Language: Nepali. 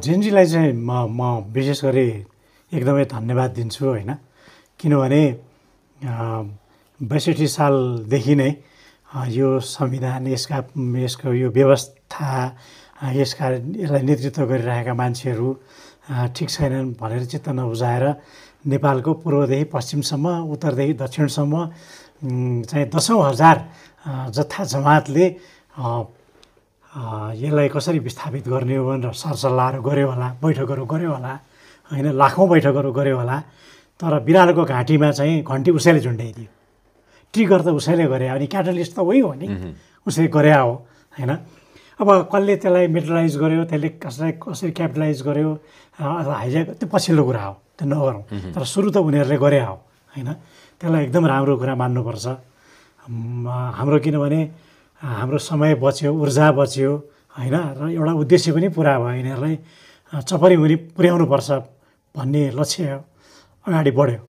जेनजीलाई चाहिँ म विशेष गरी एकदमै धन्यवाद दिन्छु होइन, किनभने 62 सालदेखि नै यो संविधान यसको यो व्यवस्था यसलाई नेतृत्व गरिरहेका मान्छेहरू ठिक छैनन् भनेर चित्त नबुझाएर नेपालको पूर्वदेखि पश्चिमसम्म उत्तरदेखि दक्षिणसम्म चाहिँ दशौँ हजार जथा जमातले यसलाई कसरी विस्थापित गर्ने हो भनेर सरसल्लाहहरू गऱ्यो होला, बैठकहरू गऱ्यो होला होइन, लाखौँ बैठकहरू गऱ्यो होला। तर बिरालोको घाँटीमा चाहिँ घन्टी उसैले झुन्ड्याइदियो, ट्रिगर त उसैले गरे, अनि क्याटलिस्ट त उही हो नि, उसले गरे हो होइन। अब कसले त्यसलाई मेटलाइज गर्यो, त्यसले कसरी क्यापिटलाइज गर्यो अथवा हाइज्याक, त्यो पछिल्लो कुरा हो, त्यो नगरौँ। तर सुरु त उनीहरूले गरे हो होइन, त्यसलाई एकदम राम्रो कुरा मान्नुपर्छ हाम्रो, किनभने हाम्रो समय बच्यो, ऊर्जा बच्यो होइन, र एउटा उद्देश्य पनि पुरा भयो, यिनीहरूलाई चपरी मुनि पुर्याउनुपर्छ भन्ने लक्ष्य अगाडि बढ्यो।